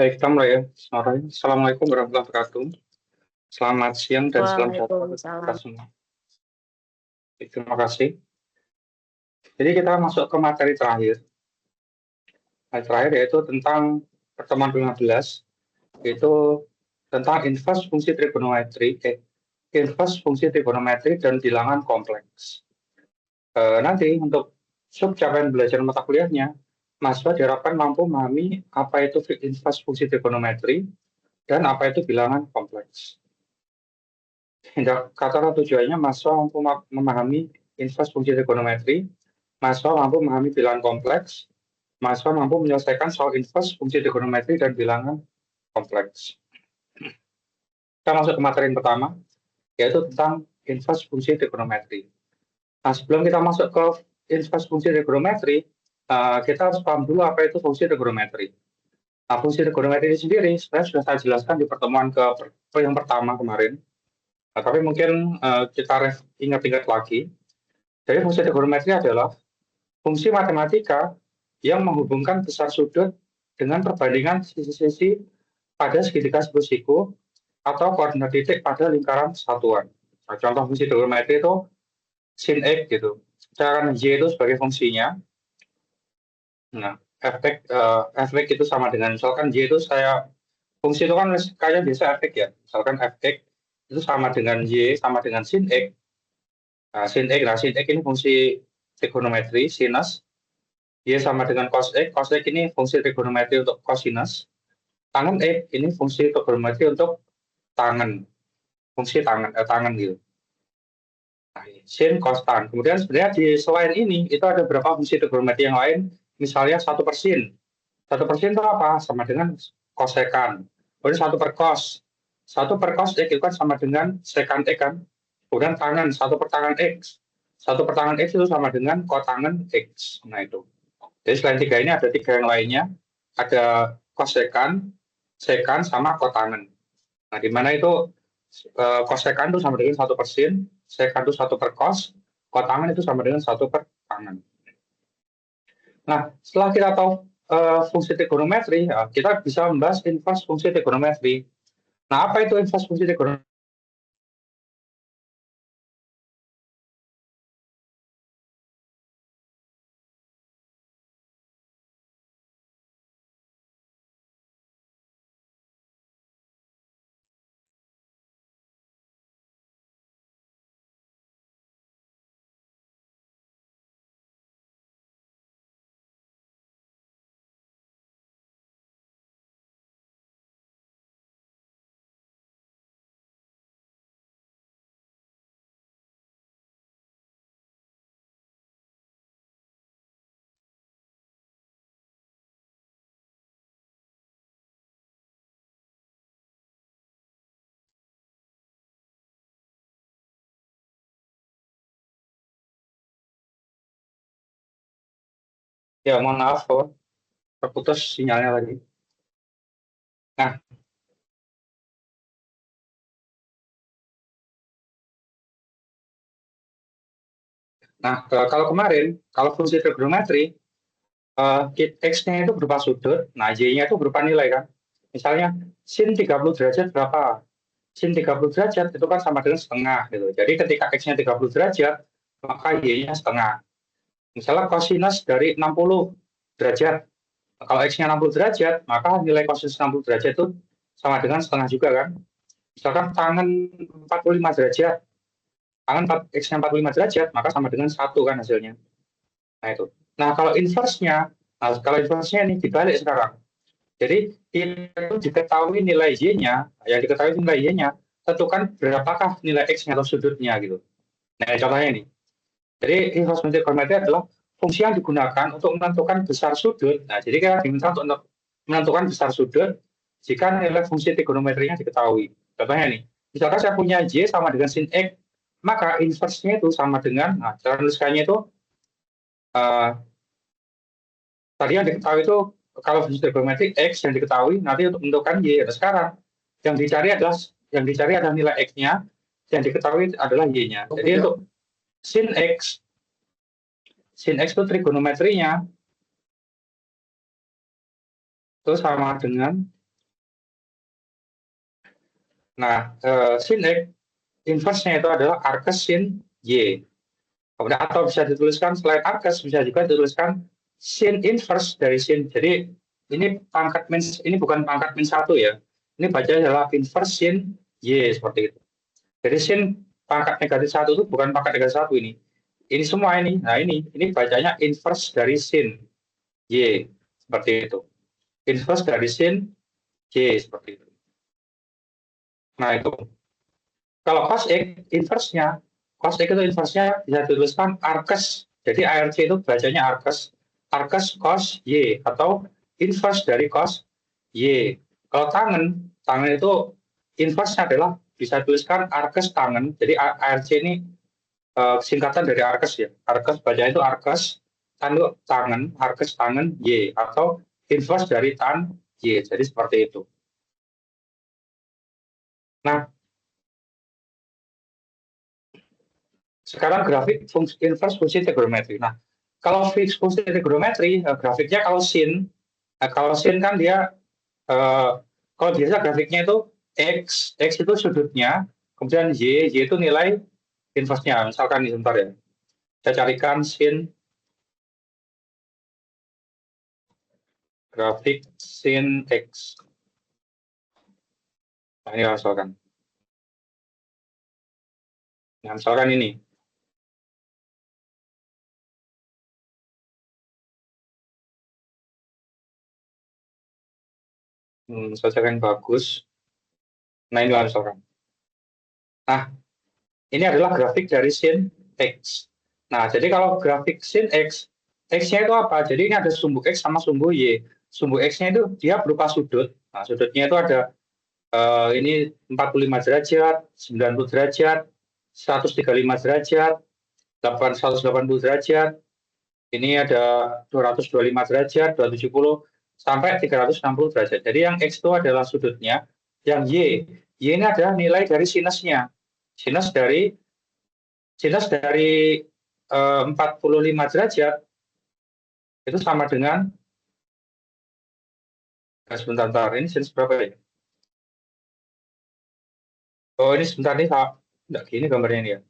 Baik, kita mulai ya. Assalamualaikum warahmatullahi wabarakatuh. Selamat siang dan salam sejahtera untuk kita Waalaikumsalam. semua. Baik, terima kasih. Jadi kita masuk ke materi terakhir. Materi terakhir yaitu tentang pertemuan 15, yaitu tentang inverse fungsi trigonometri, inverse fungsi trigonometri dan bilangan kompleks. Nanti untuk sub capaian belajar mata kuliahnya, mahasiswa diharapkan mampu memahami apa itu inverse fungsi trigonometri dan apa itu bilangan kompleks. Kata tujuannya mahasiswa mampu memahami inverse fungsi trigonometri, mahasiswa mampu memahami bilangan kompleks, mahasiswa mampu menyelesaikan soal inverse fungsi trigonometri dan bilangan kompleks. Kita masuk ke materi yang pertama, yaitu tentang inverse fungsi trigonometri. Nah, sebelum kita masuk ke inverse fungsi trigonometri, kita harus paham dulu apa itu fungsi trigonometri. Nah, fungsi trigonometri sendiri sebenarnya sudah saya jelaskan di pertemuan yang pertama kemarin. Nah, tapi mungkin kita ingat-ingat lagi. Jadi fungsi trigonometri adalah fungsi matematika yang menghubungkan besar sudut dengan perbandingan sisi-sisi pada segitiga siku atau koordinat titik pada lingkaran satuan. Nah, contoh fungsi trigonometri itu sin X gitu. Sedangkan Y itu sebagai fungsinya. Nah, fx itu sama dengan misalkan Y itu fungsi itu kan kayak biasa fx ya. Misalkan fx itu sama dengan Y sama dengan sin X. Nah, sin X ini fungsi trigonometri sinus. Y sama dengan cos X ini fungsi trigonometri untuk cosinus. Tangan X ini fungsi trigonometri untuk tangan, fungsi tangan gitu. Nah, sin cos tan. Kemudian sebenarnya di selain ini itu ada beberapa fungsi trigonometri yang lain. Misalnya 1/sin. 1/sin itu apa? Sama dengan kosekan. Kemudian 1/cos. 1/cos X itu kan sama dengan sekan X kan. Kemudian tangan 1/tangan X. 1/tangan X itu sama dengan kotangan X. Nah itu. Jadi selain tiga ini ada tiga yang lainnya. Ada kosekan, sekan, sama kotangan. Nah, di mana itu kosekan itu sama dengan 1/sin, sekan itu 1/cos, kotangan itu sama dengan 1/tangan. Nah, setelah kita tahu fungsi trigonometri, kita bisa membahas inverse fungsi trigonometri. Nah, apa itu inverse fungsi trigonometri? Ya, mohon maaf, terputus sinyalnya tadi. Nah, kalau kemarin, kalau fungsi trigonometri, X-nya itu berupa sudut, nah Y-nya itu berupa nilai kan. Misalnya, sin 30 derajat berapa? Sin 30 derajat itu kan sama dengan setengah gitu. Jadi ketika X-nya 30 derajat, maka Y-nya setengah. Misalnya kosinus dari 60 derajat. Kalau X-nya 60 derajat, maka nilai kosinus 60 derajat itu sama dengan setengah juga kan. Misalkan tangan 45 derajat, tangan X-nya 45 derajat, maka sama dengan 1 kan hasilnya. Nah itu. Nah kalau inverse-nya, ini dibalik sekarang. Jadi itu diketahui nilai Y-nya, yang diketahui nilai Y-nya, tentukan berapakah nilai X-nya atau sudutnya gitu. Nah contohnya ini. Jadi inverse trigonometri adalah fungsi yang digunakan untuk menentukan besar sudut. Nah jadi kita diminta untuk menentukan besar sudut jika nilai fungsi trigonometrinya diketahui. Contohnya nih, misalkan saya punya Y sama dengan sin X, maka inverse-nya itu sama dengan, nah cara menuliskannya itu, tadi yang diketahui itu, kalau fungsi trigonometri X yang diketahui, nanti untuk menentukan Y. Nah, sekarang, yang dicari adalah nilai X-nya, yang diketahui adalah Y-nya. Jadi untuk sin X itu trigonometrinya, itu sama dengan Nah, sin X inverse-nya itu adalah arkes sin Y. Kemudian atau bisa dituliskan selain arkes bisa juga dituliskan sin inverse dari sin. Jadi ini ini bukan pangkat min 1 ya. Ini bacanya adalah inverse sin Y seperti itu. Jadi sin pangkat negatif 1 itu bukan pangkat negatif 1 ini. Ini semua ini. Nah, ini bacanya inverse dari sin Y seperti itu. Inverse dari sin Y seperti itu. Nah, itu. Kalau cos X inverse-nya itu inverse-nya bisa dituliskan arkes. Jadi ARC itu bacanya arkes. Arkes cos Y atau inverse dari cos Y. Kalau tangen itu inverse-nya adalah bisa tuliskan arkes tangen. Jadi ARC ini singkatan dari arkes ya. Arkes bacanya itu arkes, tangen, arkes tangen Y atau inverse dari tan Y. Jadi seperti itu. Nah, sekarang grafik inverse fungsi trigonometri. Nah, kalau fungsi trigonometri, grafiknya kalau sin kan dia kalau biasa grafiknya itu x itu sudutnya, kemudian y itu nilai inverse-nya. Misalkan ini sebentar ya, saya carikan sin grafik sin x. Nah, ini misalkan. Nah, misalkan ini. Saya carikan bagus. Nah, ini misalkan. Nah, ini adalah grafik dari sin x. Nah, jadi kalau grafik sin x, x-nya itu apa? Jadi ini ada sumbu x sama sumbu y. Sumbu x-nya itu dia berupa sudut. Nah, sudutnya itu ada ini 45 derajat, 90 derajat, 135 derajat, 180 derajat, ini ada 225 derajat, 270, sampai 360 derajat. Jadi yang X itu adalah sudutnya, yang Y ini adalah nilai dari sinusnya. Sinus dari 45 derajat itu sama dengan, sebentar, ini sinus berapa ya? Oh, ini sebentar nih, enggak gini gambarnya ini ya.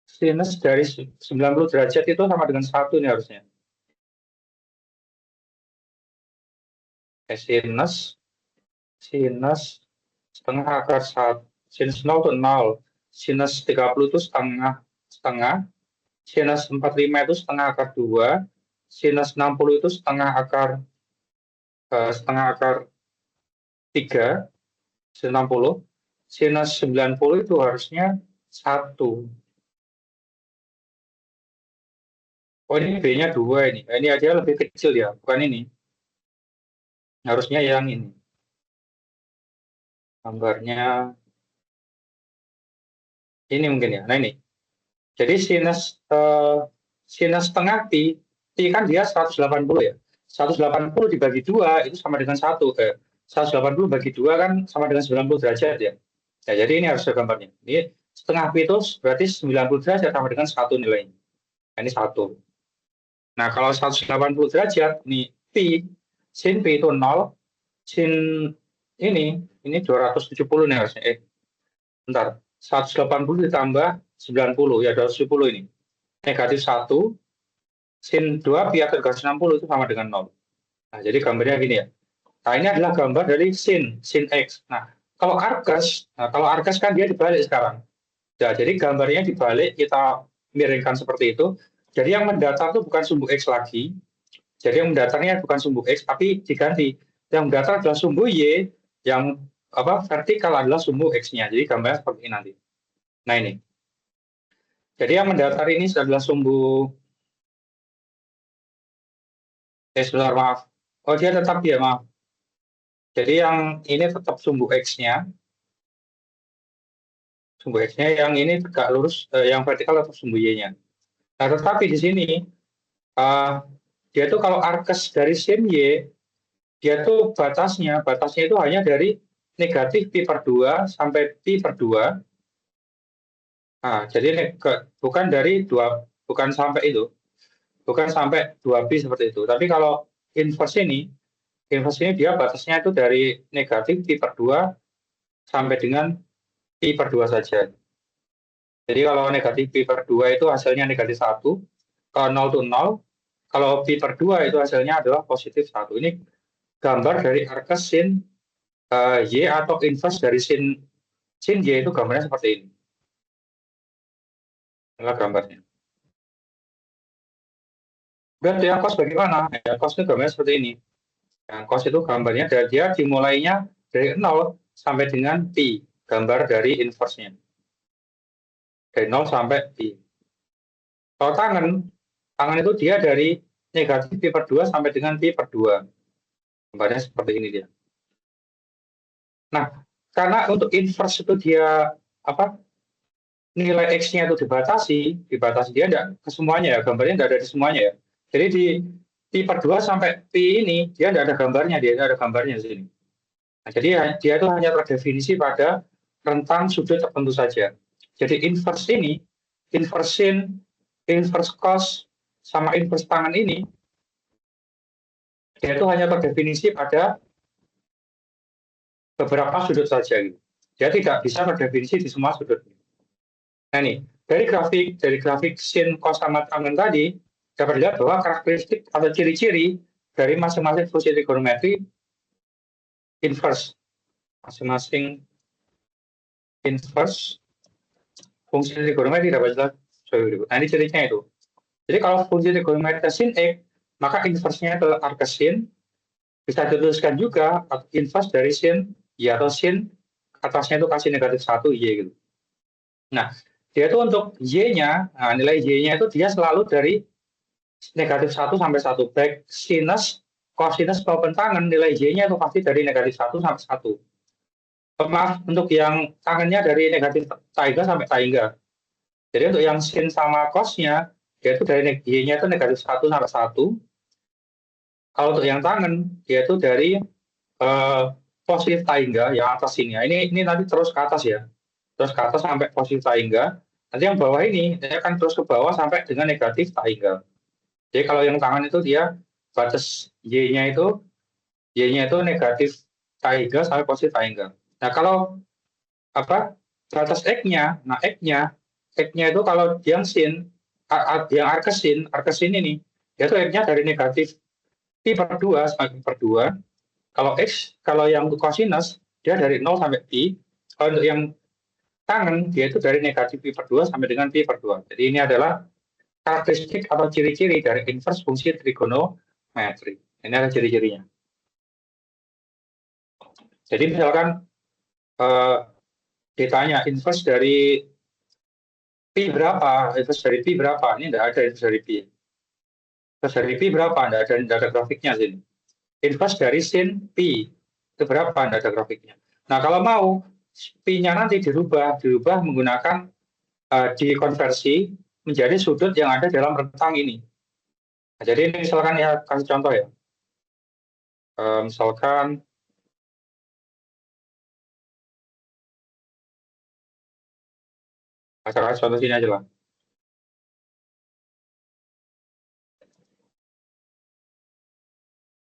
Sinus dari 90 derajat itu sama dengan 1 ini harusnya. Sinus setengah akar 1. Sinus 0 itu 0. Sinus 30 itu setengah. Sinus 45 itu setengah akar 2. Sinus 60 itu setengah akar 3. Sinus 60. Sinus 90 itu harusnya 1. Oh, ini B-nya 2 ini. Ini aja lebih kecil ya, bukan ini. Harusnya yang ini. Gambarnya ini mungkin ya. Nah, ini. Jadi sinus setengah pi kan dia 180 ya. 180 dibagi 2 itu sama dengan 1. 180 bagi 2 kan sama dengan 90 derajat ya. Nah, jadi ini harus gambarnya. Ini setengah pi itu berarti 90 derajat sama dengan 1 nilainya. Nah, ini 1. Nah, kalau 180 derajat, ini pi, sin pi itu 0, sin ini 270 nih harusnya. Bentar, 180 ditambah 90, ya 270 ini. Negatif 1, sin 2 pi akar garis 60 itu sama dengan 0. Nah, jadi gambarnya gini ya. Nah, ini adalah gambar dari sin X. Nah, kalau arkes kan dia dibalik sekarang. Nah, jadi gambarnya dibalik, kita miringkan seperti itu. Jadi yang mendatar itu bukan sumbu X lagi. Jadi yang mendatarnya bukan sumbu X, tapi diganti. Yang mendatar adalah sumbu Y, yang vertikal adalah sumbu X-nya. Jadi gambarnya seperti ini nanti. Nah, ini. Jadi yang mendatar ini adalah sumbu sebentar, maaf. Oh, dia tetap ya, maaf. Jadi yang ini tetap sumbu X-nya. Sumbu X-nya yang ini tegak lurus, yang vertikal tetap sumbu Y-nya. Nah, tetapi di sini, dia tuh kalau arkes dari sin Y, dia tuh batasnya itu hanya dari negatif pi per 2 sampai pi per 2. Nah, jadi bukan dari 2, bukan sampai itu. Bukan sampai 2pi seperti itu. Tapi kalau inverse ini dia batasnya itu dari negatif pi per 2 sampai dengan pi per 2 saja. Jadi kalau negatif pi per 2 itu hasilnya negatif 1, kalau 0 itu 0, kalau pi per 2 itu hasilnya adalah positif 1. Ini gambar dari arcus sin Y atau inverse dari sin Y itu gambarnya seperti ini. Inilah gambarnya. Berarti yang cos bagaimana? Ya, cos itu gambarnya seperti ini. Yang cos itu gambarnya dia dimulainya dari 0 sampai dengan pi, gambar dari inverse-nya. Dari 0 sampai pi. Kalau tangan itu dia dari negatif pi per 2 sampai dengan pi per 2. Gambarnya seperti ini dia. Nah, karena untuk inverse itu dia nilai x-nya itu dibatasi dia enggak ke semuanya ya, gambarnya enggak ada di semuanya ya. Jadi di pi per 2 sampai pi ini dia enggak ada gambarnya, dia ada gambarnya di sini. Nah, jadi dia itu hanya terdefinisi pada rentang sudut tertentu saja. Jadi inverse ini, inverse sin, inverse cos, sama inverse tangan ini, dia itu hanya terdefinisi pada beberapa sudut saja. Gitu. Dia tidak bisa terdefinisi di semua sudut. Nah ini, dari grafik sin, cos, sama tangan tadi, dapat dilihat bahwa karakteristik atau ciri-ciri dari masing-masing fungsi trigonometri inverse. Masing-masing inverse fungsi trigonometri dapat jelas. Nah ini cirinya itu. Jadi kalau fungsi trigonometri sin X, maka inverse-nya adalah arcus sin. Bisa dituliskan juga inverse dari sin Y atau sin atasnya itu kasih negatif 1 Y gitu. Nah, dia itu untuk Y-nya, nah nilai Y-nya itu dia selalu dari negatif 1 sampai 1. Baik sinus, cosinus maupun tangan, nilai Y-nya itu pasti dari negatif 1 sampai 1. Maaf, untuk yang tangannya dari negatif taiga sampai taiga. Jadi untuk yang sin sama cos-nya, dia itu dari Y-nya itu negatif 1 sampai 1. Kalau untuk yang tangan, dia itu dari positif taiga yang atas sini. Ini nanti terus ke atas ya. Terus ke atas sampai positif taiga. Nanti yang bawah ini dia akan terus ke bawah sampai dengan negatif taiga. Jadi kalau yang tangan itu dia batas Y-nya itu negatif taiga sampai positif taiga. Nah, kalau batas X-nya, nah X-nya itu kalau yang sin, yang arcus sin ini, dia itu X-nya dari negatif pi per 2 sampai per 2. Kalau yang cosinus, dia dari 0 sampai pi. Kalau untuk yang tangan, dia itu dari negatif pi per 2 sampai dengan pi per 2. Jadi ini adalah karakteristik atau ciri-ciri dari inverse fungsi trigonometri. Ini adalah ciri-cirinya. Jadi misalkan ditanya inverse dari pi berapa, inverse dari pi berapa? Ini tidak ada inverse dari pi. Inverse dari pi berapa? Tidak ada grafiknya sini. Inverse dari sin pi itu berapa? Tidak ada grafiknya. Nah kalau mau pi-nya nanti dirubah menggunakan dikonversi menjadi sudut yang ada dalam rentang ini. Nah, jadi ini misalkan ya kasih contoh ya. Misalkan contoh sini aja lah.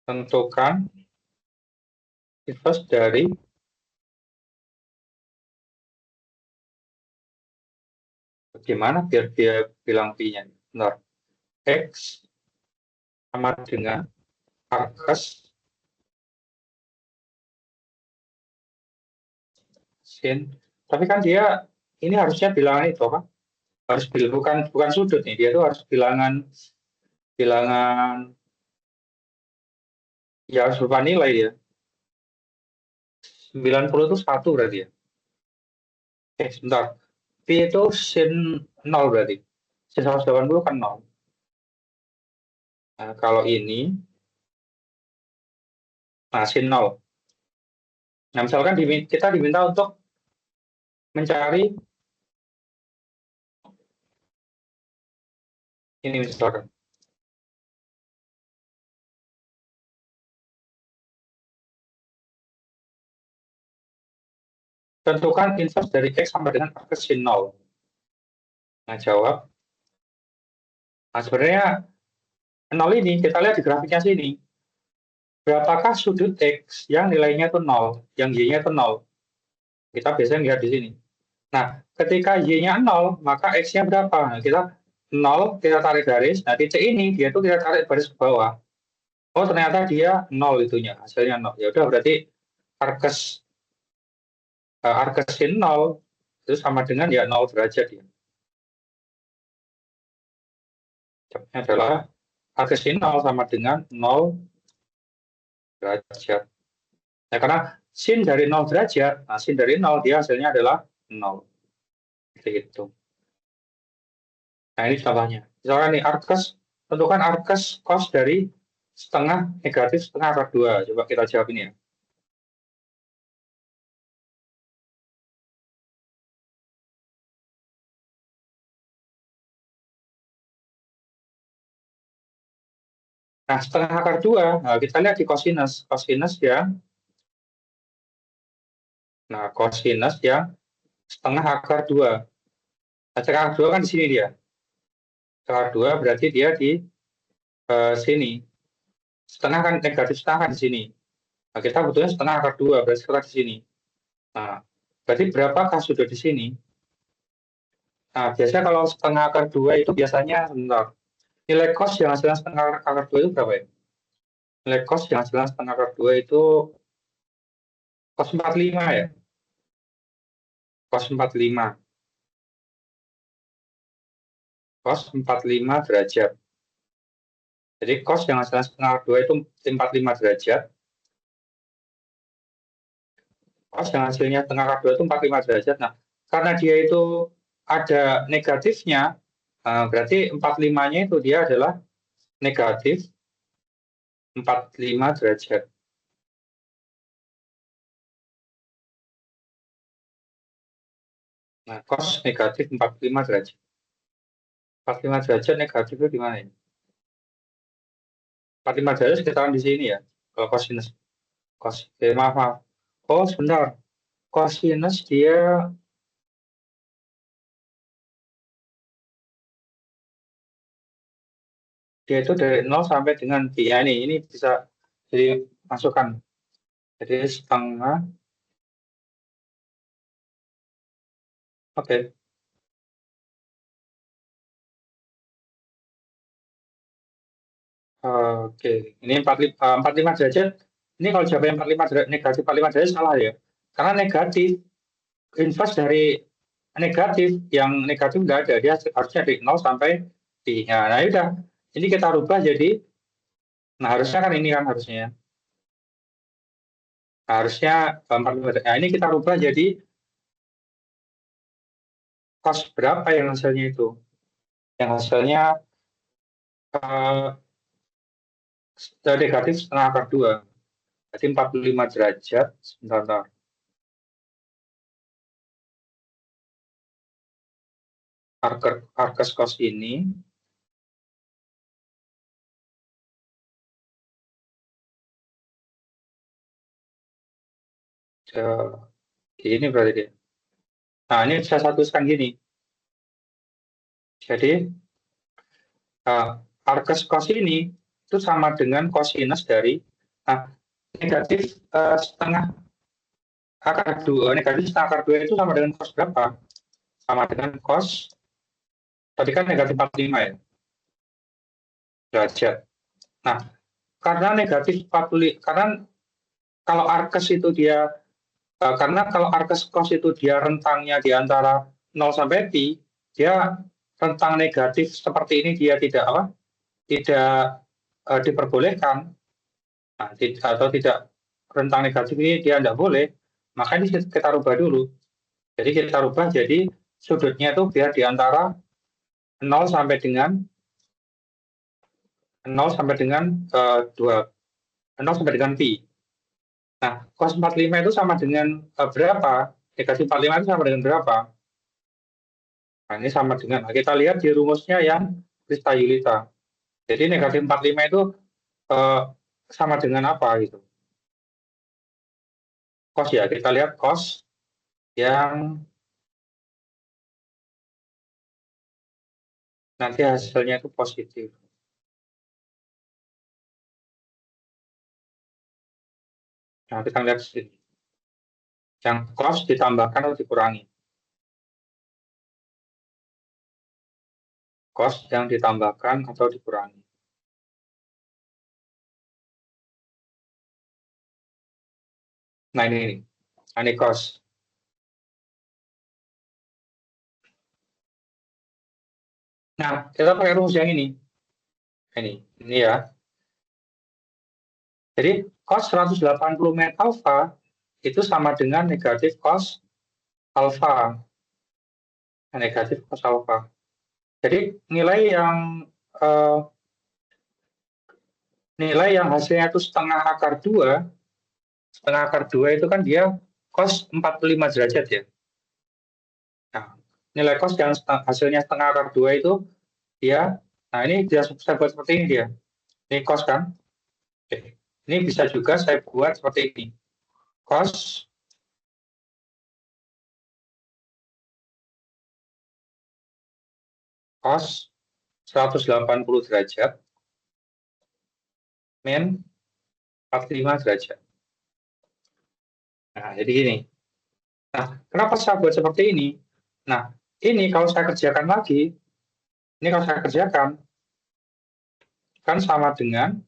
Tentukan inverse dari bagaimana biar dia bilang pi-nya. Benar. X sama dengan arcus sin. Tapi kan dia ini harusnya bilangan itu kan? Harus bukan sudut nih, dia itu harus bilangan ya harus berupa nilai ya. 90 itu 1 berarti ya. Sebentar. Pi itu sin 0 berarti. Sin 180 kan 0. Nah, kalau ini, nah sin 0. Nah, misalkan kita diminta untuk mencari ini misalkan. Tentukan inverse dari X sama dengan arcus sin 0. Nah, jawab. Nah, sebenarnya 0 ini, kita lihat di grafiknya sini. Berapakah sudut X yang nilainya itu 0, yang Y-nya itu 0? Kita biasanya lihat di sini. Nah, ketika Y-nya 0, maka X-nya berapa? Nah, kita 0, kita tarik garis. Nah, titik ini dia tuh kita tarik garis ke bawah. Oh, ternyata dia 0 itunya, hasilnya 0. Ya udah berarti Arcus Arcusin 0 itu sama dengan ya 0 derajat ya. Jawabnya adalah Arcusin 0 sama dengan 0 derajat. Ya, karena sin dari 0 derajat, nah sin dari 0 dia hasilnya adalah 0. Seperti itu. Nah, ini contohnya. Misalkan nih Arcus, tentukan Arcus cos dari setengah negatif setengah akar 2. Coba kita jawab ini ya. Nah, setengah akar 2, nah, kita lihat di cosinus. Cosinus yang, nah, cosinus yang setengah akar 2. Nah, setengah akar 2 kan di sini dia. Setengah akar 2 berarti dia di sini. Setengah kan negatif setengah kan di sini. Nah, kita butuhnya setengah akar 2, berarti kita di sini. Nah, berarti berapakah sudut di sini? Nah, biasanya kalau setengah akar 2 itu biasanya, sebentar, nilai cos yang hasilnya setengah akar 2 itu berapa ya? Nilai cos yang hasilnya setengah akar 2 itu cos 45 ya? Cos 45. Cos 45 derajat. Jadi cos yang hasilnya setengah akar 2 itu 45 derajat. Cos yang hasilnya setengah akar 2 itu 45 derajat. Nah, karena dia itu ada negatifnya, berarti 45-nya itu dia adalah negatif 45 derajat. Nah, cos negatif 45 derajat. 45 derajat negatifnya di mana ya? 45 derajat sekitaran di sini ya. Kalau cosinus. Maaf, maaf. Oh, sebentar. Cosinus dia itu dari 0 sampai dengan B. Ya, ini bisa jadi masukan. Jadi setengah. Oke. Oke. Ini 45 derajat. Ini kalau jawabnya 45 derajat, negatif 45 derajat salah ya. Karena negatif, inverse dari negatif, yang negatif nggak ada. Dia harusnya dari 0 sampai B. Nah, ya udah. Ini kita rubah jadi, nah harusnya kan ini kan harusnya ya. Harusnya 45 derajat. Nah, ini kita rubah jadi cos berapa yang hasilnya itu? Yang hasilnya eh, negatif setengah akar 2. Jadi 45 derajat. Sebentar. Arcus cos ini. Ini berarti dia. Nah, ini bisa satu tuliskan gini. Jadi, Arcus cos ini itu sama dengan cosinus dari nah, negatif setengah akar 2. Negatif setengah akar 2 itu sama dengan cos berapa? Sama dengan cos, tadi kan negatif 45 ya, derajat. Nah, karena negatif 45, karena kalau Arcus itu dia, karena kalau Arcus cos itu dia rentangnya di antara 0 sampai pi, dia rentang negatif seperti ini dia tidak apa? Tidak diperbolehkan, nah, atau tidak, rentang negatif ini dia tidak boleh, maka ini kita rubah dulu. Jadi kita rubah jadi sudutnya itu biar di antara 0 sampai dengan 0 sampai dengan 2, 0 sampai dengan pi. Nah, cos 45 itu sama dengan berapa? Negatif 45 itu sama dengan berapa? Nah, ini sama dengan, nah, kita lihat di rumusnya yang Krista Yulita. Jadi negatif 45 itu eh, sama dengan apa gitu? Cos ya, kita lihat cos yang nanti hasilnya itu positif. Nah, kita lihat sini. Yang cos ditambahkan atau dikurangi. Cos yang ditambahkan atau dikurangi. Nah ini cos. Nah, kita pakai rumus yang ini. Ini ya. Jadi cos 180 min alfa itu sama dengan negatif cos alfa. Negatif cos alfa. Jadi nilai yang hasilnya itu setengah akar 2, setengah akar 2 itu kan dia cos 45 derajat ya. Nah, nilai cos yang hasilnya setengah akar 2 itu dia, nah ini dia saya buat seperti ini dia. Ini cos kan. Oke. Ini bisa juga saya buat seperti ini. Cos 180 derajat min 45 derajat. Nah, jadi gini. Nah, kenapa saya buat seperti ini? Nah, ini kalau saya kerjakan lagi, ini kalau saya kerjakan, kan sama dengan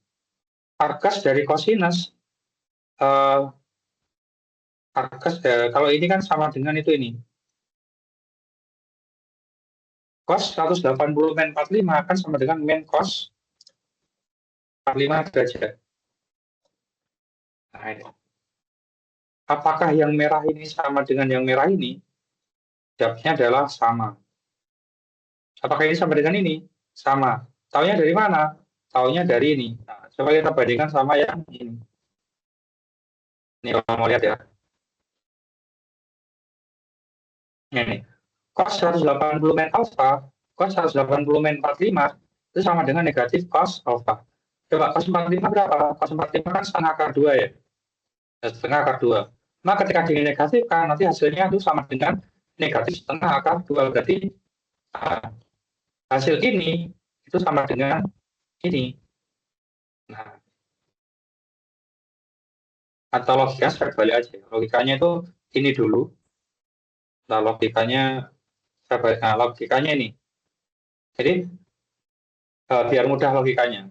arcus dari cosinus. Arcus, kalau ini kan sama dengan ini. Cos 180 min 45 kan sama dengan min cos 45 derajat. Nah, ini. Apakah yang merah ini sama dengan yang merah ini? Jawabnya adalah sama. Apakah ini sama dengan ini? Sama. Taunya dari mana? Taunya dari ini. Nah, coba kita bandingkan sama yang ini. Ini kalau mau lihat ya. Ini. Cos 180 min alfa, cos 180 min 45 itu sama dengan negatif cos alfa. Coba cos 45 berapa? Cos 45 kan setengah akar 2 ya. Setengah akar 2. Nah, ketika dinegatifkan, nanti hasilnya itu sama dengan negatif setengah akar 2. Berarti hasil ini itu sama dengan ini. Nah, atau logika saya balik aja. Logikanya itu ini dulu. Nah, logikanya ini. Jadi, biar mudah logikanya.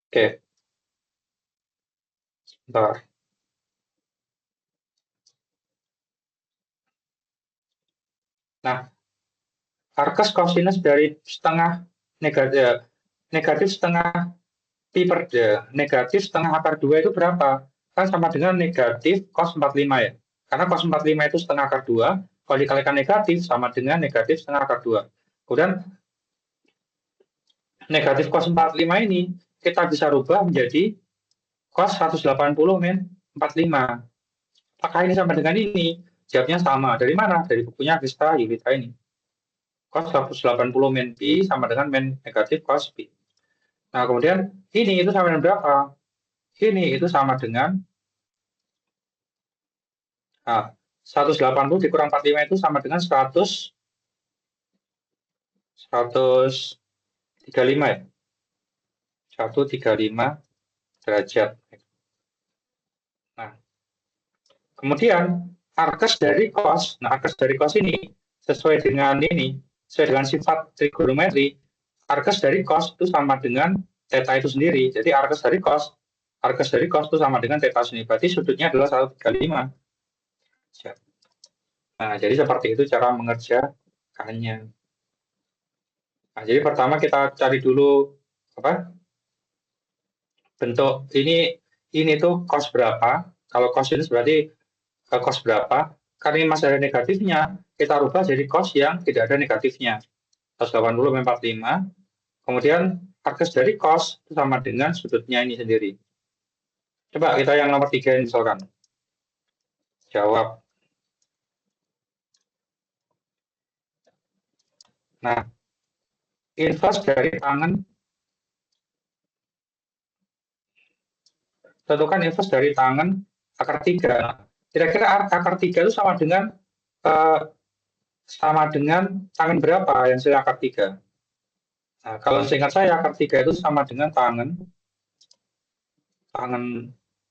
Oke. Bentar. Nah, arcus cosinus dari setengah negatif setengah pi per d, negatif setengah akar 2 itu berapa? Kan sama dengan negatif cos 45 ya. Karena cos 45 itu setengah akar 2, kalau dikalikan negatif sama dengan negatif setengah akar 2. Kemudian negatif cos 45 ini kita bisa rubah menjadi cos 180 min 45. Apakah ini sama dengan ini? Jawabnya sama. Dari mana? Dari bukunya Krista Yulita ini. Cos 180 min pi sama dengan min negatif cos pi. Nah, kemudian ini itu sama dengan berapa? Ini itu sama dengan 180 dikurang 45 itu sama dengan 135 ya. 135 derajat. Nah, kemudian arcus dari cos. Nah, arcus dari cos ini sesuai dengan sifat trigonometri, arcus dari cos itu sama dengan theta itu sendiri. Jadi arcus dari cos itu sama dengan theta sendiri. Berarti sudutnya adalah 135. Nah, jadi seperti itu cara mengerjakannya. Nah, jadi pertama kita cari dulu bentuk ini tuh cos berapa. Kalau cos ini berarti cos berapa. Karena ini masih ada negatifnya, kita rubah jadi cos yang tidak ada negatifnya. 180 min 45. Kemudian arcus dari cos itu sama dengan sudutnya ini sendiri. Coba kita yang nomor 3 misalkan. Jawab. Nah, inverse dari tangen, tentukan inverse dari tangen akar 3. Kira-kira akar 3 itu sama dengan tangen berapa yang saya akar 3? Nah, kalau seingat saya akar 3 itu sama dengan tangan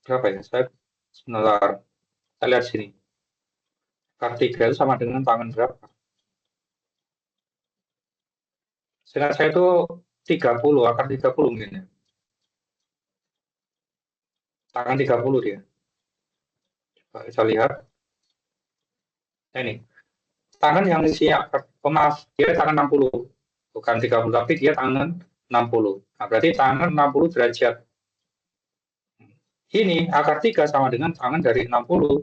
berapa ya? Saya sebentar, kita lihat sini. Akar 3 itu sama dengan tangan berapa? Seingat saya itu 30, akar 30 mungkin ya. Tangan 30 dia. Coba kita lihat. Nah, ini. Tangan yang isinya, maaf, dia tangan 60. Bukan 30, tapi dia tangan 60. Nah, berarti tangan 60 derajat. Ini akar 3 sama dengan tangan dari 60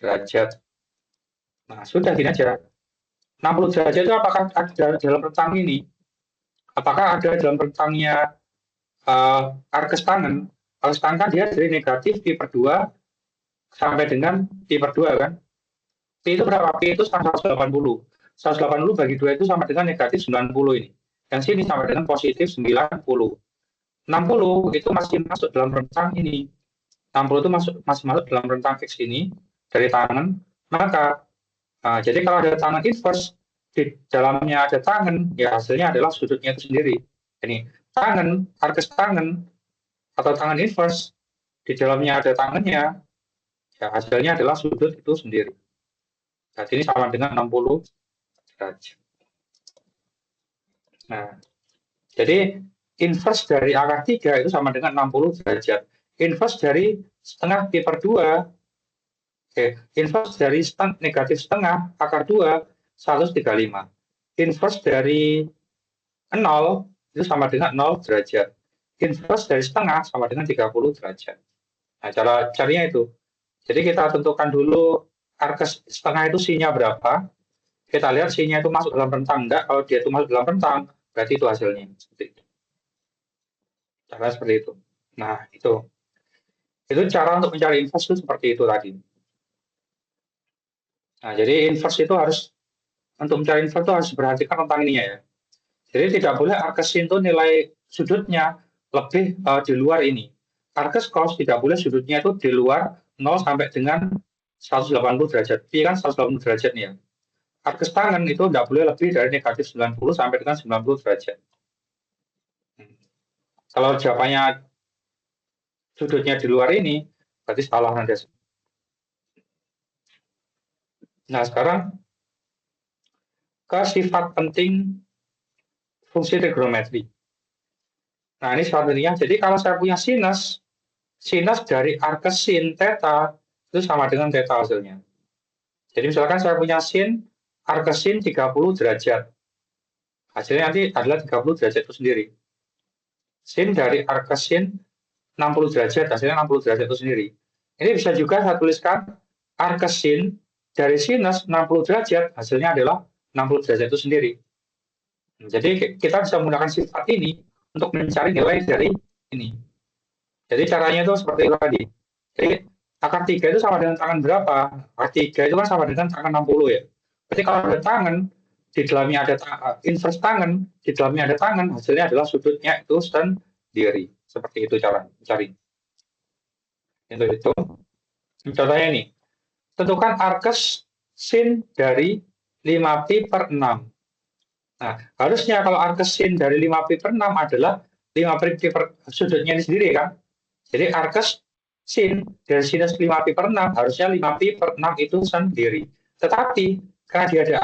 derajat. Nah, sudah gini aja. 60 derajat itu apakah ada dalam rentang ini? Apakah ada dalam rentangnya arkes tangan? Arkes tangan kan dia dari negatif pi per 2 sampai dengan pi per 2 kan? Pi itu berapa? Pi itu 180. 180 bagi 2 itu sama dengan negatif 90 ini. Dan sini sama dengan positif 90. 60 itu masih masuk dalam rentang ini. 60 itu masih masuk dalam rentang X ini dari tangan. Maka jadi kalau ada tangan inverse, di dalamnya ada tangan, ya hasilnya adalah sudutnya itu sendiri. Jadi tangan, arkes tangan, atau tangan inverse, di dalamnya ada tangannya, ya hasilnya adalah sudut itu sendiri. Jadi ini sama dengan 60 derajat. Nah, jadi inverse dari akar 3 itu sama dengan 60 derajat. Inverse dari setengah pi per 2, inverse dari negatif setengah akar 2, 135. Inverse dari 0 itu sama dengan 0 derajat. Inverse dari setengah sama dengan 30 derajat. Nah, cara carinya itu. Jadi kita tentukan dulu arkes setengah itu C-nya berapa. Kita lihat C-nya itu masuk dalam rentang enggak. Kalau dia itu masuk dalam rentang, berarti itu hasilnya. Seperti itu. Cara seperti itu. Nah, itu cara untuk mencari inverse itu seperti itu tadi. Nah, jadi inverse itu harus, untuk mencari inverse itu harus diperhatikan rentang ininya ya. Jadi tidak boleh arkes itu nilai sudutnya lebih di luar ini. Arkes cos tidak boleh sudutnya itu di luar 0 sampai dengan 180 derajat. Pi kan 180 derajat nih ya. Arkes tangan itu tidak boleh lebih dari negatif 90 sampai dengan 90 derajat. Kalau jawabannya sudutnya di luar ini, berarti salah nanti. Nah, sekarang ke sifat penting fungsi trigonometri. Nah, ini satunya. Jadi kalau saya punya sinus dari arkes sin theta itu sama dengan theta hasilnya. Jadi misalkan saya punya sin arkes sin 30 derajat. Hasilnya nanti adalah 30 derajat itu sendiri. Sin dari arkes sin 60 derajat, hasilnya 60 derajat itu sendiri. Ini bisa juga saya tuliskan arkes sin dari sinus 60 derajat, hasilnya adalah 60 derajat itu sendiri. Jadi kita bisa menggunakan sifat ini untuk mencari nilai dari ini. Jadi caranya itu seperti itu tadi. Jadi akar 3 itu sama dengan tangan berapa? Akar 3 itu kan sama dengan tangan 60 ya. Berarti kalau ada tangan, di dalamnya ada inverse tangan, di dalamnya ada tangan, hasilnya adalah sudutnya itu sendiri. Seperti itu cara mencari. Itu. Contohnya ini. Tentukan arkes sin dari 5pi per 6. Nah, harusnya kalau arkes sin dari 5pi per 6 adalah 5pi per sudutnya ini sendiri kan. Jadi arkes sin dari sinus 5pi per 6 harusnya 5pi per 6 itu sendiri. Tetapi karena dia ada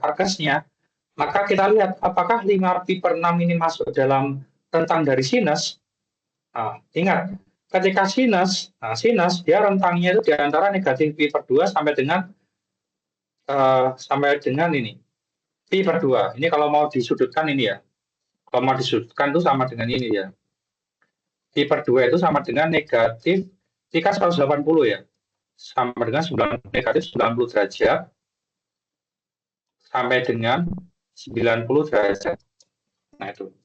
arkesnya, maka kita lihat apakah 5pi per 6 ini masuk dalam rentang dari sinus. Nah, ingat, ketika sinus dia rentangnya itu di antara negatif pi per 2 sampai dengan ini. Pi per 2. Ini kalau mau disudutkan ini ya. Kalau mau disudutkan itu sama dengan ini ya. Pi per 2 itu sama dengan negatif, Pi kan 180 ya. Sama dengan negatif 90 derajat sampai dengan 90 derajat. Nah itu.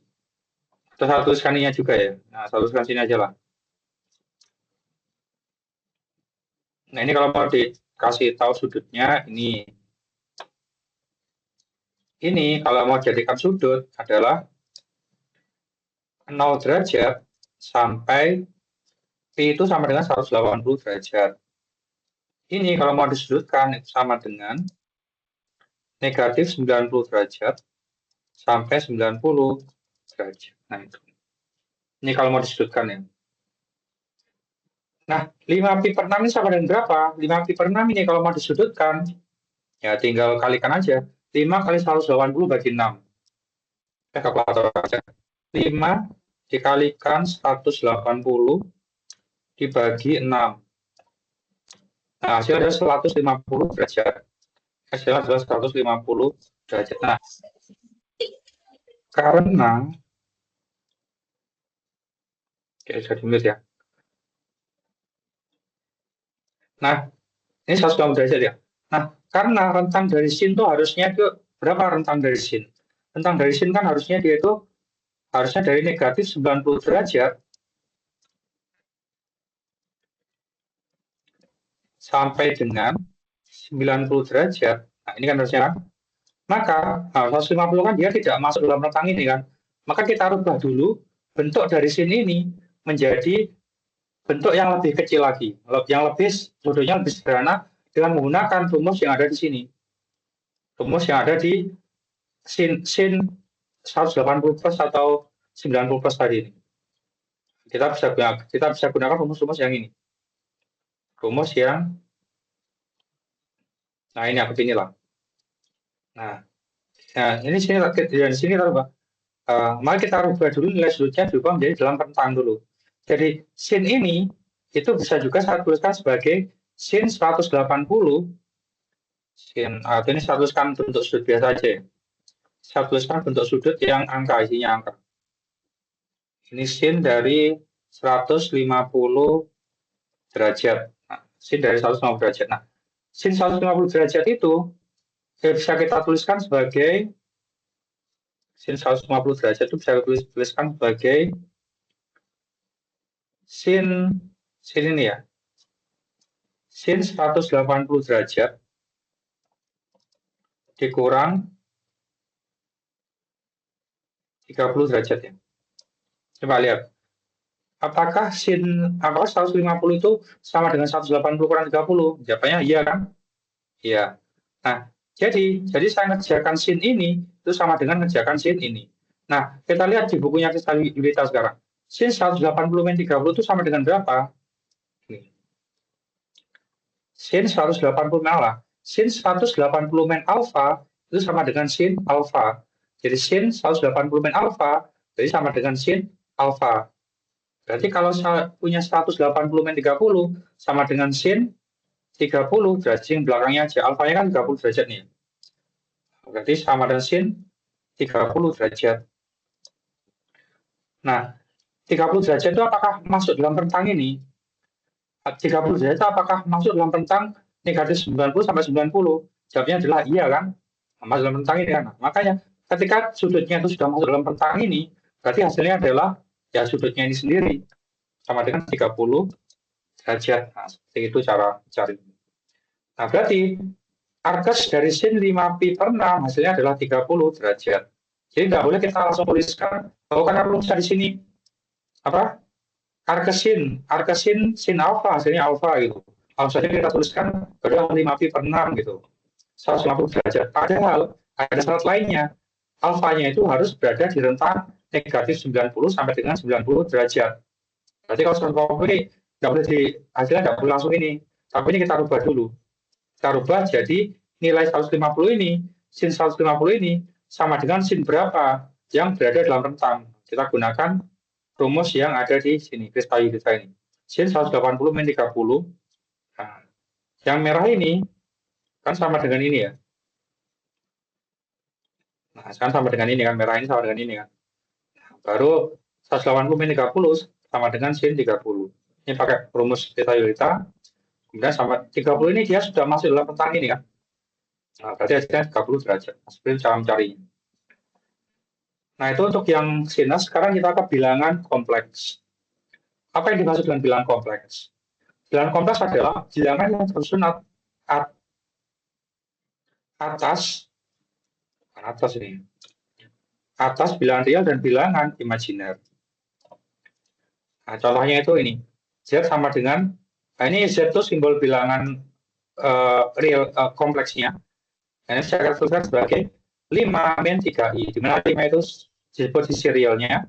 Terus saya tuliskan ini juga ya. Nah, saya tuliskan sini aja lah. Nah, ini kalau mau dikasih tahu sudutnya, ini kalau mau jadikan sudut adalah 0 derajat sampai Pi itu sama dengan 180 derajat. Ini kalau mau disudutkan itu sama dengan negatif 90 derajat sampai 90 derajat. Nah, itu. Ini kalau mau disudutkan ya. Nah, 5pi/6 ini sama dengan berapa? 5pi/6 ini kalau mau disudutkan, ya tinggal kalikan aja. 5 kali 180 bagi 6. Kalkulator aja. 5 dikalikan 180 dibagi 6. Nah, hasilnya adalah 150 derajat. Hasilnya adalah 150 derajat. Nah, karena sudah di-mute ya. Nah, ini 150 derajat ya. Nah, karena rentang dari sin itu harusnya itu berapa rentang dari sin? Rentang dari sin kan harusnya dia itu harusnya dari negatif 90 derajat sampai dengan 90 derajat. Nah, ini kan harusnya kan? Maka 150 kan dia tidak masuk dalam rentang ini kan. Maka kita rubah dulu bentuk dari sin ini menjadi bentuk yang lebih kecil lagi. Yang lebih sudutnya lebih sederhana dengan menggunakan rumus yang ada di sini. Rumus yang ada di sin 180 plus atau 90 plus tadi ini. Kita bisa gunakan rumus-rumus yang ini. Rumus yang nah ini aku inilah. Nah, ini sini di sini apa? Mari kita rubah dulu nilai sudutnya diubah menjadi dalam rentang dulu. Jadi sin ini itu bisa juga saya tuliskan sebagai sin 180 sin ini saya tuliskan bentuk sudut biasa aja. Saya tuliskan bentuk sudut yang angka isinya angka. Ini sin dari 150 derajat. Nah, sin dari 150 derajat. Nah, sin 150 derajat itu bisa kita tuliskan sebagai sin 150 derajat itu bisa tuliskan sebagai sin ini ya. Sin 180 derajat dikurang 30 derajat ya. Coba lihat. Apakah 150 itu sama dengan 180 kurang 30? Jawabannya iya kan? Iya. Nah, jadi saya ngerjakan sin ini itu sama dengan ngerjakan sin ini. Nah, kita lihat di bukunya kita sekarang. Sin 180 min 30 itu sama dengan berapa? Nih. Sin 180 min alpha. Sin 180 min alpha itu sama dengan sin alpha. Jadi sin 180 min alpha jadi sama dengan sin alpha. Berarti kalau saya punya 180 min 30 sama dengan sin 30 derajat yang belakangnya aja. Alfanya kan 30 derajat nih. Berarti sama dengan sin 30 derajat. Nah, 30 derajat itu apakah masuk dalam rentang ini? 30 derajat apakah masuk dalam rentang negatif 90 sampai 90? Jawabnya adalah iya kan? Masuk dalam rentang ini kan? Makanya ketika sudutnya itu sudah masuk dalam rentang ini, berarti hasilnya adalah ya sudutnya ini sendiri sama dengan 30 derajat. Nah, seperti itu cara cari. Nah, berarti arkes dari sin 5pi/6 hasilnya adalah 30 derajat. Jadi tidak boleh kita langsung tuliskan bahwa karena rumusnya di sini apa? Arkesin sin alfa hasilnya alfa gitu. Langsung saja kita tuliskan adalah 5pi/6 gitu. 150 derajat. Padahal ada syarat lainnya. Alfanya itu harus berada di rentang negatif 90 sampai dengan 90 derajat. Berarti kalau 150 ini nggak boleh hasilnya nggak boleh langsung ini. Tapi ini kita rubah dulu. Kita rubah jadi nilai 150 ini, sin 150 ini sama dengan sin berapa yang berada dalam rentang. Kita gunakan rumus yang ada di sini, garis kayu kita ini. Sin 180 min 30. Nah, yang merah ini kan sama dengan ini ya. Nah, sekarang sama dengan ini kan, merah ini sama dengan ini kan. Nah, baru 180 min 30 sama dengan sin 30. Ini pakai rumus theta iota. Kemudian sama 30 ini dia sudah masuk dalam rentang ini kan. Nah, berarti hasilnya 30 derajat. Seperti cara mencarinya. Nah, itu untuk yang sinus. Sekarang kita ke bilangan kompleks. Apa yang dimaksud dengan bilangan kompleks? Bilangan kompleks adalah bilangan yang tersusun atas bilangan real dan bilangan imajiner. Nah, contohnya itu ini. Z sama dengan, nah ini Z itu simbol bilangan real kompleksnya. Ini saya akan tuliskan sebagai 5 min 3i, di mana 5 itu posisi realnya,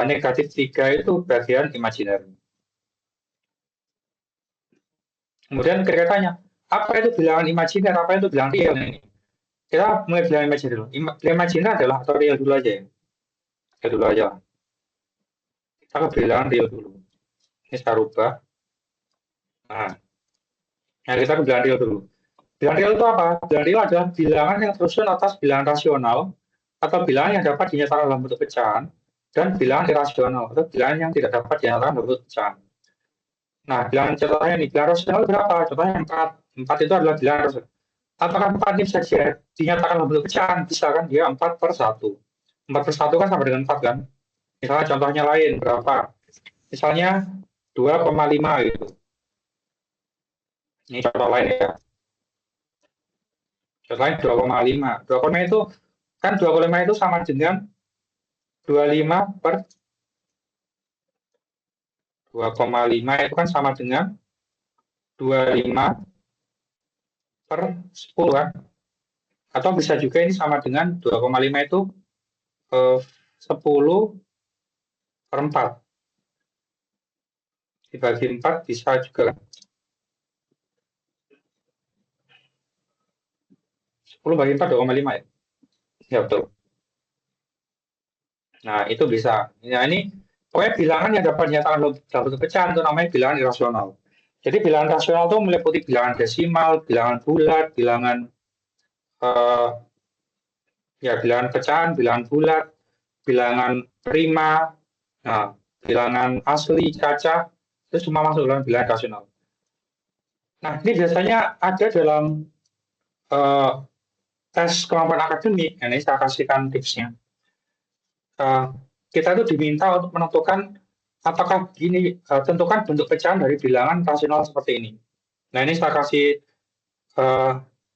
negatif 3 itu bagian imajiner. Kemudian kita tanya, apa itu bilangan imajiner, apa itu bilangan real ini? Kita mulai bilangan imajiner dulu. Bilangan imajiner adalah atau real dulu aja ya. Real dulu aja. Kita ke bilangan real dulu. Ini saya rubah. Nah, kita ke bilangan real dulu. Bilangan real itu apa? Bilangan real adalah bilangan yang tersusun atas bilangan rasional atau bilangan yang dapat dinyatakan dalam bentuk pecahan dan bilangan irasional atau bilangan yang tidak dapat dinyatakan dalam bentuk pecahan. Nah, bilangan contohnya nih, bilangan rasional berapa? Contohnya 4. 4 itu adalah bilangan rasional. Apakah 4 ini bisa dinyatakan dalam bentuk pecahan? Bisa kan, dia 4/1. 4/1 kan sama dengan 4 kan? Misalnya contohnya lain, berapa? Misalnya 2,5 gitu. Ini contoh lain ya. Contoh lain 2,5. 2,5 itu, kan 2,5 itu sama dengan 2,5 itu kan sama dengan 25/10 kan? Atau bisa juga ini sama dengan 2,5 itu 10/4. Dibagi 4 bisa juga kan? 10 bagi 4 2,5 ya? Ya betul. Nah itu bisa. Nah ini pokoknya bilangan yang dapat dinyatakan dalam bentuk pecahan itu namanya bilangan irasional. Jadi bilangan rasional itu meliputi bilangan desimal, bilangan bulat, bilangan bilangan pecahan, bilangan bulat, bilangan prima, nah, bilangan asli, caca, itu semua masuk dalam bilangan rasional. Nah ini biasanya ada dalam tes kemampuan akademik. Nah, ini saya kasihkan tipsnya. Kita itu diminta untuk menentukan apakah gini, tentukan bentuk pecahan dari bilangan rasional seperti ini. Nah ini saya kasih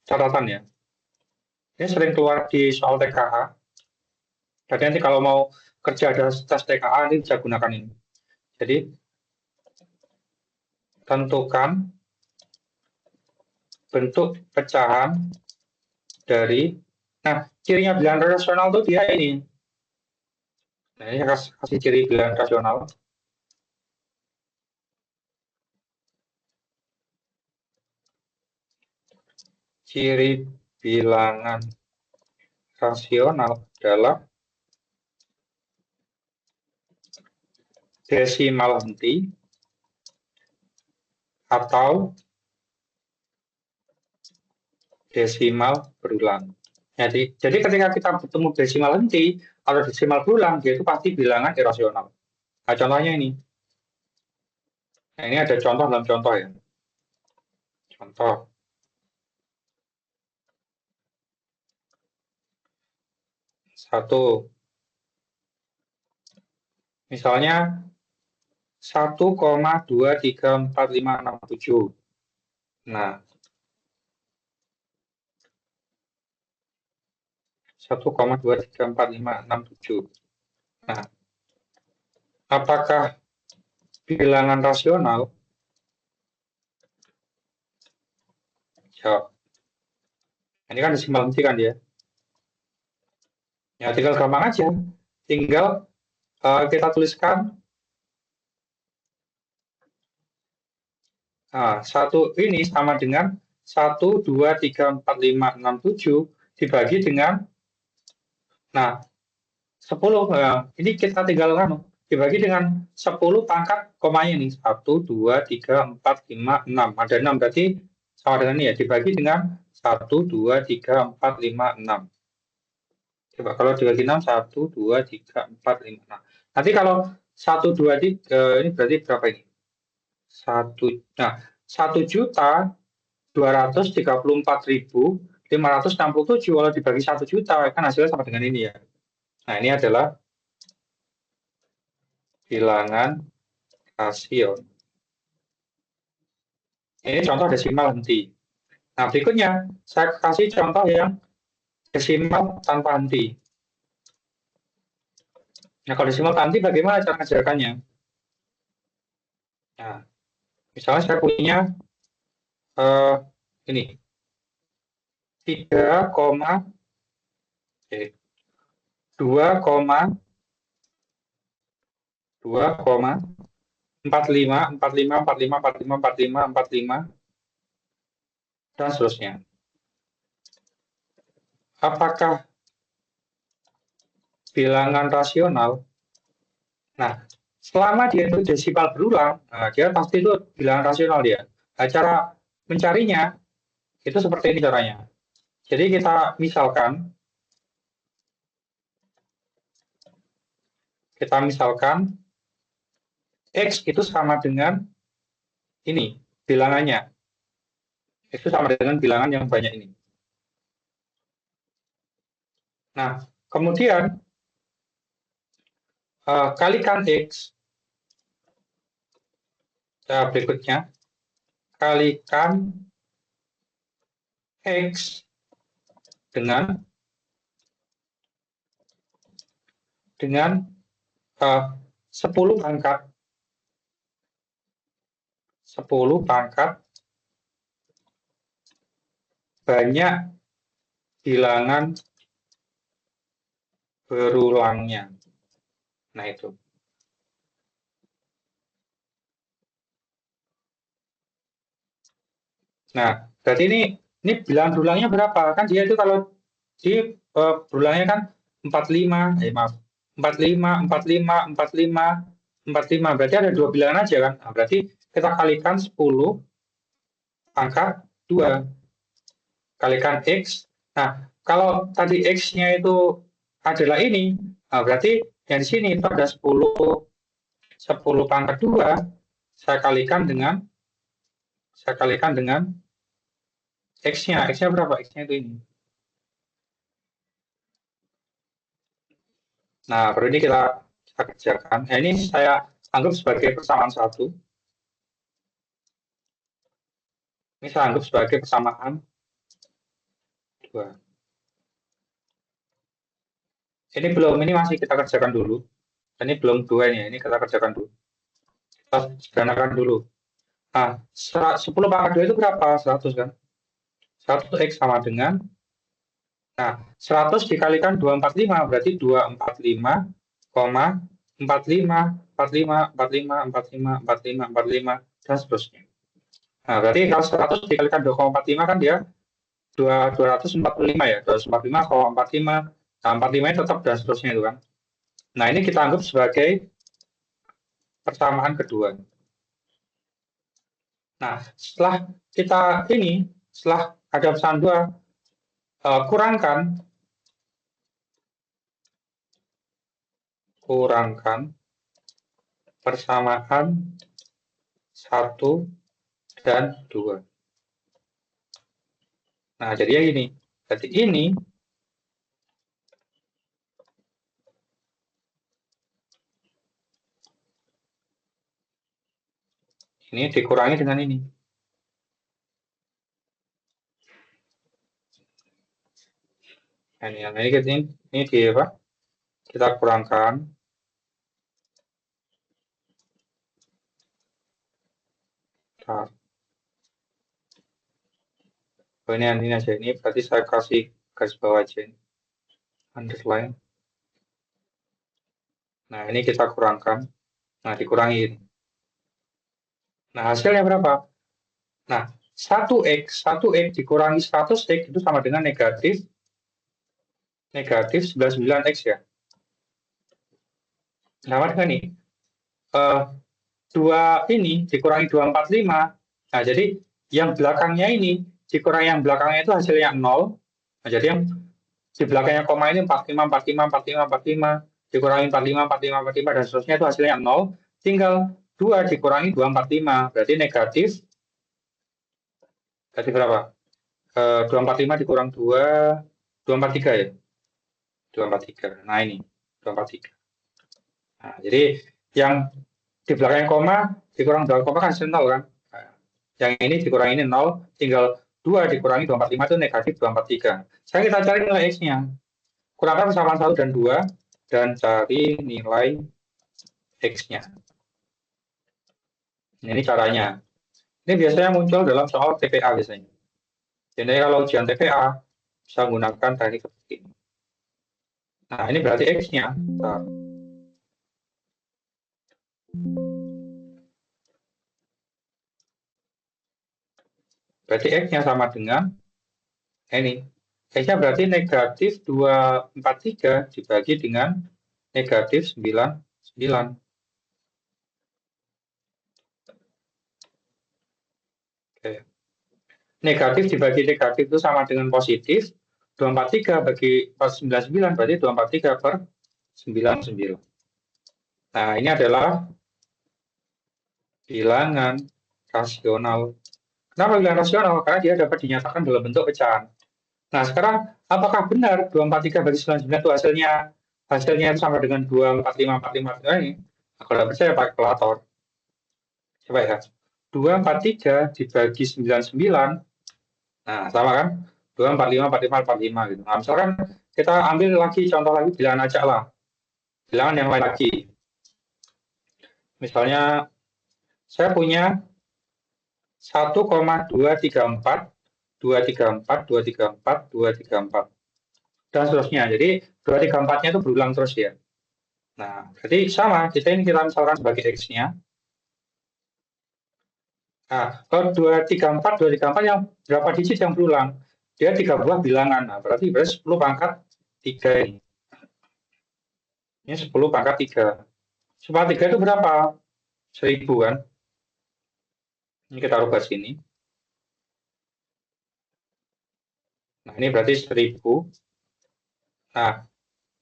catatan ya. Ini sering keluar di soal TKA. Jadi nanti kalau mau kerja ada tes TKA ini bisa gunakan ini. Jadi tentukan bentuk pecahan dari, nah cirinya bilangan rasional itu dia ini. Nah ini saya kasih ciri bilangan rasional. Ciri bilangan rasional adalah desimal henti atau desimal berulang. Jadi ketika kita bertemu desimal henti atau desimal berulang, dia itu pasti bilangan irasional. Nah, contohnya ini. Nah, ini ada contoh dalam contoh ya. Contoh. Satu. Misalnya 1,2345667. Nah, 1,2345667. Nah, apakah bilangan rasional? Jawab. Ini kan desimal henti kan dia. Ya, tinggal gampang aja. Tinggal kita tuliskan satu ini sama dengan 1,2,3,4,5,6,7 dibagi dengan, nah 10, ini kita tinggal dibagi dengan 10 pangkat komanya nih, 1,2,3,4,5,6, ada 6 berarti sama dengan ini ya, dibagi dengan 1,2,3,4,5,6. Coba kalau dibagi 6, 1,2,3,4,5,6. Nanti kalau 1,2,3 ini berarti berapa ini? 1.234.567 kalau dibagi 1 juta kan hasilnya sama dengan ini ya. Nah ini adalah bilangan rasio. Ini contoh desimal henti. Nah berikutnya saya kasih contoh yang desimal tanpa henti. Nah kalau desimal tanpa henti bagaimana cara mengerjakannya? Nah misalnya saya punya ini 3,5 Oke. 2,45 dan seterusnya. Apakah bilangan rasional? Nah, selama dia itu desimal berulang, dia pasti itu bilangan rasional dia. Nah, cara mencarinya itu seperti ini caranya. Jadi kita misalkan X itu sama dengan ini bilangannya. X itu sama dengan bilangan yang banyak ini. Nah, kemudian kalikan X. Berikutnya, kalikan X dengan 10 pangkat 10 pangkat banyak bilangan berulangnya. Nah, itu. Nah, berarti ini bilangan berulangnya berapa? Kan dia itu kalau di berulangnya kan 45, maaf. 45, 45, 45, 45. Berarti ada 2 bilangan aja kan? Nah, berarti kita kalikan 10 pangkat 2 kalikan X. Nah, kalau tadi X-nya itu adalah ini, nah berarti yang di sini itu ada 10 pangkat 2, saya kalikan dengan X-nya. X-nya berapa? X-nya itu ini. Nah, baru ini kita kerjakan. Nah, ini saya anggap sebagai persamaan 1. Ini saya anggap sebagai persamaan 2. Ini masih kita kerjakan dulu. Ini belum 2 ini kita kerjakan dulu. Kita sederhanakan dulu. Nah, 10 pangkat 2 itu berapa? 100 kan? 100X sama dengan, nah, 100 dikalikan 245, berarti 245, 45, 45, 45, 45, 45, 45, dan seterusnya. Nah, berarti kalau 100 dikalikan 2,45 kan dia 245 ya, 245,45, nah 45 itu tetap dan seterusnya itu kan. Nah, ini kita anggap sebagai persamaan kedua. Nah, setelah ada persamaan 2, kurangkan persamaan 1 dan 2. Nah, jadi ini. Berarti ini dikurangi dengan ini. Nah, ini di apa? Kita kurangkan. Oh, ini aja. Ini berarti saya kasih garis bawah aja. Underline. Nah, ini kita kurangkan. Nah, dikurangi. Nah, hasilnya berapa? Nah, 1X dikurangi 100X itu sama dengan negatif 99X ya. Sama dengan nih. 2 ini dikurangi 245. Nah, jadi yang belakangnya ini dikurangi yang belakangnya itu hasilnya 0. Nah, jadi yang di belakangnya koma ini 45, 45, 45, 45, dikurangi 45, 45, 45, dan seterusnya itu hasilnya 0. Tinggal 2 dikurangi 245, berarti negatif. Berarti berapa? 245 dikurang 2, 243 ya? 243. Nah, ini 243. Nah, jadi yang di belakang koma dikurang 2 koma kan hasil 0 kan? Nah, yang ini dikurangi ini 0, tinggal 2 dikurangi 245 itu negatif 243. Sekarang kita cari nilai X-nya. Kurangkan persamaan 1 dan 2 dan cari nilai X-nya. Ini caranya. Ini biasanya muncul dalam soal TPA biasanya. Jadi kalau ujian TPA bisa menggunakan teknik seperti ini. Nah, ini berarti X-nya. Nah, berarti X-nya sama dengan ini. X-nya berarti negatif 243 dibagi dengan negatif 99. Oke. Negatif dibagi negatif itu sama dengan positif. 243 bagi 499 berarti 243 per 99. Nah, ini adalah bilangan rasional. Kenapa bilangan rasional? Karena dia dapat dinyatakan dalam bentuk pecahan. Nah, sekarang apakah benar 243 bagi 99 itu hasilnya itu sama dengan 24545 ini? Nah, kalau tidak percaya pakai kalkulator. Coba ya. 243 dibagi 99. Nah, sama kan? 2454545 gitu. Nah, misalkan kita ambil lagi contoh lagi bilangan acak lah. Bilangan yang lain lagi. Misalnya saya punya 1,234 234 234 234 dan seterusnya. Jadi 234-nya itu berulang terus ya. Nah, berarti sama. Kita misalkan sebagai X-nya. Nah, kalau 234 yang berapa digit yang berulang? Dia 3 buah bilangan. Nah, berarti 10 pangkat 3 ini. Ini 10 pangkat 3. 10 pangkat 3 itu berapa? 1000 kan? Ini kita rubah sini. Nah, ini berarti 1000. Nah,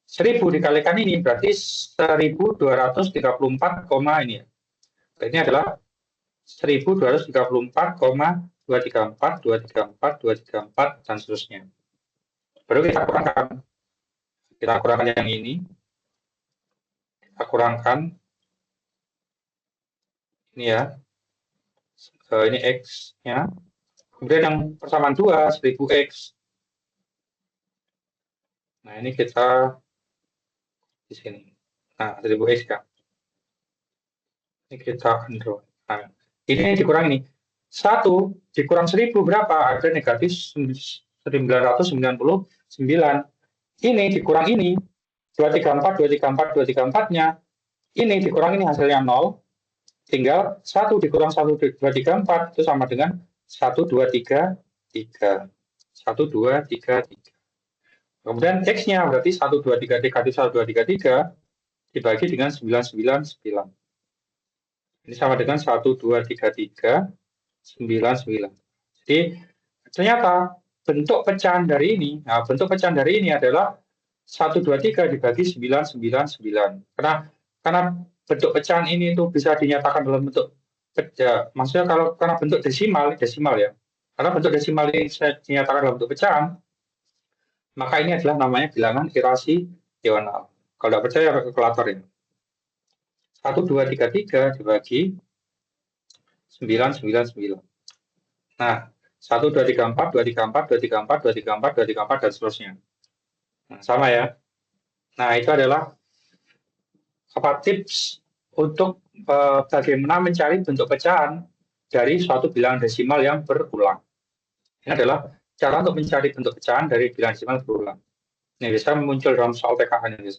1000 dikalikan ini berarti 1234, ini ya. Ini adalah 1234,234, 234, 234, dan seterusnya. Baru kita kurangkan. Kita kurangkan yang ini. Kita kurangkan. Ini ya. Ini X-nya. Kemudian yang persamaan 2, 1000X. Nah, ini kita di sini. Nah, 1000X kan. Ini kita android. Nah, ini dikurang ini. 1 dikurang 1000 berapa? Ada negatif 999. Ini dikurang ini. 234, 234, 234-nya. Ini dikurang ini hasilnya 0. Tinggal 1 dikurang 1, 234 itu sama dengan 1, 2, 3, 3. 1, 2, 3, 3. Kemudian X-nya berarti 1, 2, 3 negatif 1, 2, 3, 3 dibagi dengan 999. Ini sama dengan 1, 2, 3, 3, 99. Jadi ternyata bentuk pecahan dari ini, nah bentuk pecahan dari ini adalah 1, 2, 3 dibagi 999. Karena bentuk pecahan ini itu bisa dinyatakan dalam bentuk maksudnya karena bentuk desimal ya. Karena bentuk desimal ini dinyatakan dalam bentuk pecahan, maka ini adalah namanya bilangan irasional. Kalau tidak percaya pakai kalkulator ini. 1, 2, 3, 3 dibagi 999. Nah, 1, 2, 3, 4, 2, 3, 4, 2, 3, 4, 2, 3, 4, 2, 3, 4, dan seterusnya. Nah, sama ya. Nah, itu adalah tips untuk bagaimana mencari bentuk pecahan dari suatu bilangan desimal yang berulang. Ini adalah cara untuk mencari bentuk pecahan dari bilangan desimal berulang. Ini bisa muncul dalam soal TKA ini.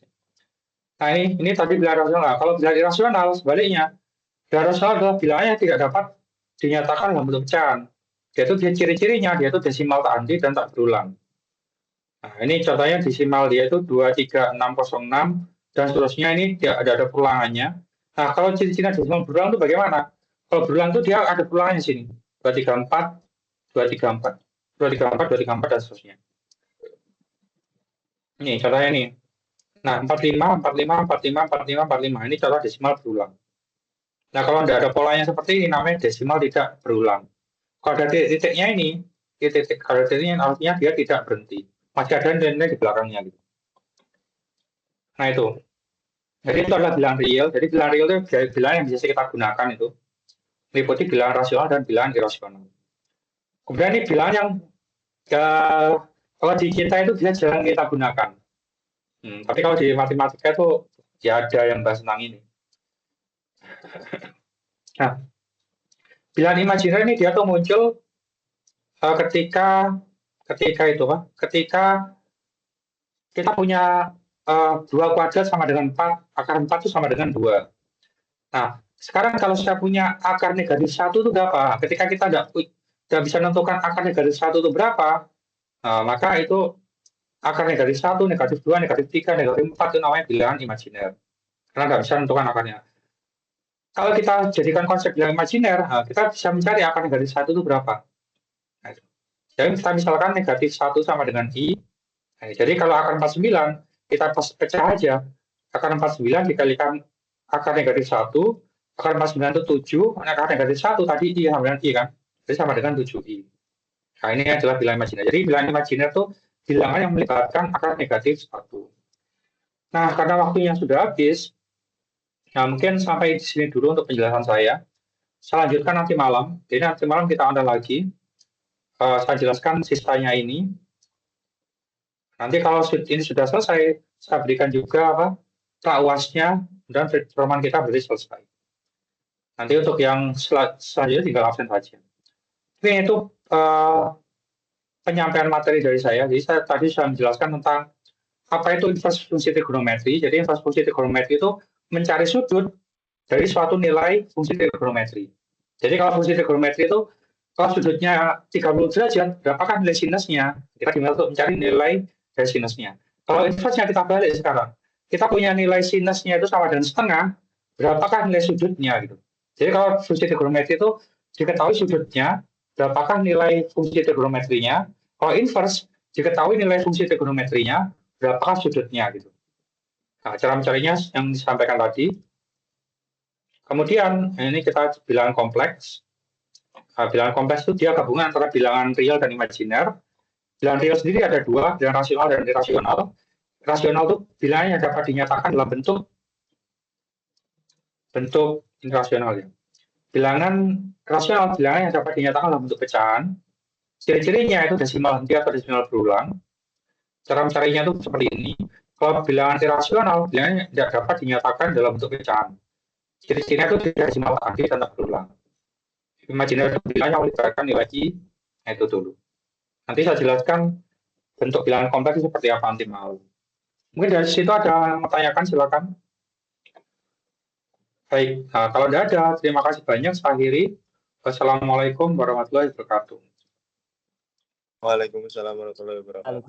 Nah, ini tadi bilangan rasional. Kalau bilangan irasional, sebaliknya. Bilangan rasional adalah bilangan yang tidak dapat dinyatakan dalam bentuk pecahan. Dia ciri-cirinya, dia itu desimal tak henti dan tak berulang. Nah, ini contohnya desimal dia itu 23606 dan seterusnya, ini dia ada perulangannya. Nah, kalau ciri-ciri desimal berulang itu bagaimana? Kalau berulang itu dia ada perulangannya sini. 234, 234, 234, 234, dan seterusnya. Ini contohnya nih. Nah, 45, 45, 45, 45, 45. Ini contoh desimal berulang. Nah, kalau tidak ada polanya seperti ini, namanya desimal tidak berulang. Kalau ada titiknya ini, kalau titiknya artinya dia tidak berhenti. Masih ada nilai di belakangnya. Gitu. Nah, itu. Jadi itu adalah bilangan real. Jadi bilangan real itu bilangan yang bisa kita gunakan itu. Meliputi bilangan rasional dan bilangan irasional. Kemudian ini bilangan yang kalau di kita itu bisa jarang kita gunakan. Tapi kalau di matematika itu ya ada yang bahas tentang ini. Nah, bilangan imajiner ini dia tuh muncul ketika kita punya 2 kuadrat sama dengan 4, akar 4 itu sama dengan 2. Nah, sekarang kalau saya punya akar negatif 1 itu berapa? Ketika kita tidak bisa menentukan akar negatif 1 itu berapa, maka itu akar negatif 1, negatif 2, negatif 3, negatif 4 itu namanya bilangan imajiner. Karena tidak bisa menentukan akarnya. Kalau kita jadikan konsep bilangan imajiner, kita bisa mencari akar negatif 1 itu berapa. Nah, jadi kita misalkan negatif 1 sama dengan I. Nah, jadi kalau akar 49, kita pecah aja. Akar 49 dikalikan akar negatif 1, akar 49 itu 7, akar negatif 1 tadi I sama dengan I kan. Jadi sama dengan 7I. Nah, ini adalah bilangan imajiner. Jadi bilangan imajiner itu bilangan yang melibatkan akar negatif 1. Nah, karena waktunya sudah habis, nah mungkin sampai di sini dulu untuk penjelasan saya. Saya lanjutkan nanti malam. Jadi nanti malam kita ada lagi. Saya jelaskan sisanya ini. Nanti kalau ini sudah selesai, saya berikan juga UAS-nya dan performan kita berarti selesai. Nanti untuk yang selanjutnya tinggal absen saja. Oke, itu penyampaian materi dari saya. Jadi saya tadi sudah menjelaskan tentang apa itu inverse fungsi trigonometri. Jadi inverse fungsi trigonometri itu mencari sudut dari suatu nilai fungsi trigonometri. Jadi kalau fungsi trigonometri itu kalau sudutnya 30 derajat, berapakah nilai sinusnya? Kita diminta untuk mencari nilai dari sinusnya. Kalau inverse-nya kita balik sekarang, kita punya nilai sinusnya itu sama dengan setengah, berapakah nilai sudutnya gitu. Jadi kalau fungsi trigonometri itu diketahui sudutnya, berapakah nilai fungsi trigonometrinya. Kalau inverse, diketahui nilai fungsi trigonometrinya, berapakah sudutnya gitu. Nah, cara mencarinya yang disampaikan tadi. Kemudian ini kita bilangan kompleks. Bilangan kompleks itu dia gabungan antara bilangan real dan imajiner. Bilangan real sendiri ada 2, bilangan rasional dan irasional. Rasional itu bilangan yang dapat dinyatakan dalam bentuk irasional ya. Bilangan rasional bilangan yang dapat dinyatakan dalam bentuk pecahan. Ciri-cirinya itu desimal henti atau desimal berulang. Cara mencarinya itu seperti ini. Kalau bilangan irasional, bilangan tidak dapat dinyatakan dalam bentuk pecahan. Ciri-cirinya itu desimal henti dan tak berulang. Imajiner itu bilangan yang melibatkan nilai I, itu dulu. Nanti saya jelaskan bentuk bilangan kompleks seperti apa nanti malam. Mungkin dari situ ada yang mau tanyakan, silakan. Baik, kalau tidak ada, terima kasih banyak. Saya akhiri. Wassalamualaikum warahmatullahi wabarakatuh. Waalaikumsalam warahmatullahi wabarakatuh.